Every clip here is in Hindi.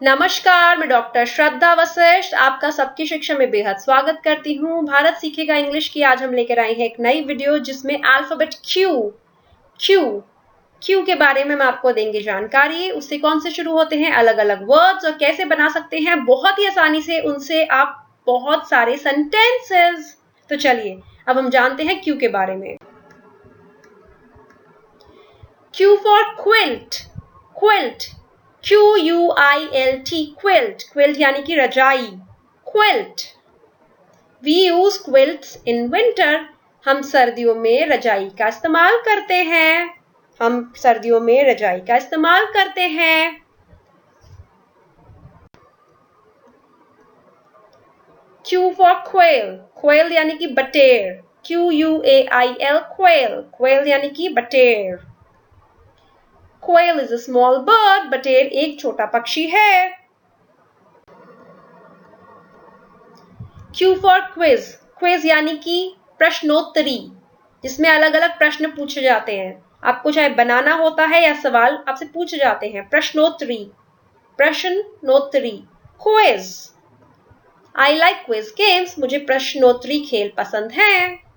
नमस्कार, मैं डॉक्टर श्रद्धा वशिष्ठ आपका सबकी शिक्षा में बेहद स्वागत करती हूँ। भारत सीखेगा इंग्लिश की आज हम लेकर आए हैं एक नई वीडियो जिसमें अल्फाबेट क्यू के बारे में मैं आपको देंगे जानकारी। उससे कौन से शुरू होते हैं अलग अलग वर्ड्स और कैसे बना सकते हैं बहुत ही आसानी से उनसे आप बहुत सारे सेंटेंसेस। तो चलिए अब हम जानते हैं क्यू के बारे में। Q for quilt, QUILT, quilt यानी कि रजाई, quilt। We use quilts in winter, हम सर्दियों में रजाई का इस्तेमाल करते हैं। Q for quail यानी कि बटेर, QUAIL, quail यानी कि बटेर। Quail is a small bird, बटेर एक छोटा पक्षी है। Q for quiz यानी कि प्रश्नोत्तरी, जिसमें अलग अलग प्रश्न पूछे जाते हैं। आपको चाहे बनाना होता है या सवाल आपसे पूछे जाते हैं। प्रश्नोत्तरी, quiz. I like quiz games, मुझे प्रश्नोत्तरी खेल पसंद हैं।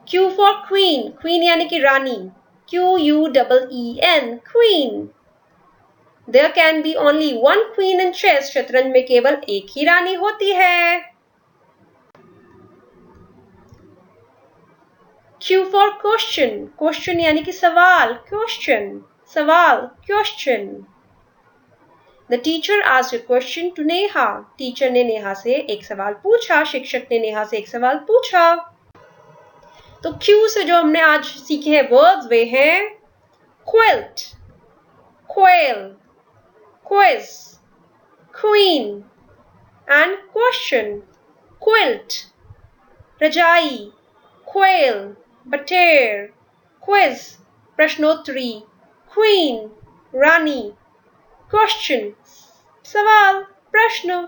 Q for queen यानी कि रानी, QUEEN, queen। There can be only one queen in chess, शतरंज में केवल एक ही रानी होती है। Q for question यानी कि सवाल, question। The teacher asked a question to Neha, teacher ने नेहा से एक सवाल पूछा, शिक्षक ने नेहा से एक सवाल पूछा। तो Q से जो हमने आज सीखे हैं वर्ड्स वे हैं quilt, quail, quiz, queen and question। quilt रजाई, quail बटेर, quiz प्रश्नोत्तरी, queen रानी, question सवाल प्रश्न।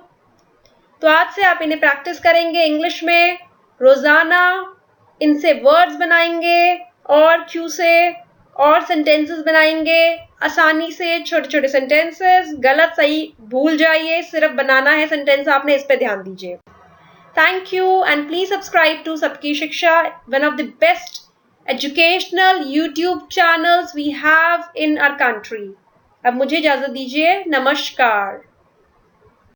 तो आज से आप इन्हें प्रैक्टिस करेंगे इंग्लिश में, रोजाना इनसे वर्ड्स बनाएंगे और क्यू से और सेंटेंसेस बनाएंगे आसानी से। छोटे छोटे सेंटेंसेस, गलत सही भूल जाइए, सिर्फ बनाना है सेंटेंस आपने, इस पे ध्यान दीजिए। Thank you and please subscribe to Sabki Shiksha, one of the best educational YouTube channels we have in our country। अब मुझे इजाजत दीजिए, नमस्कार।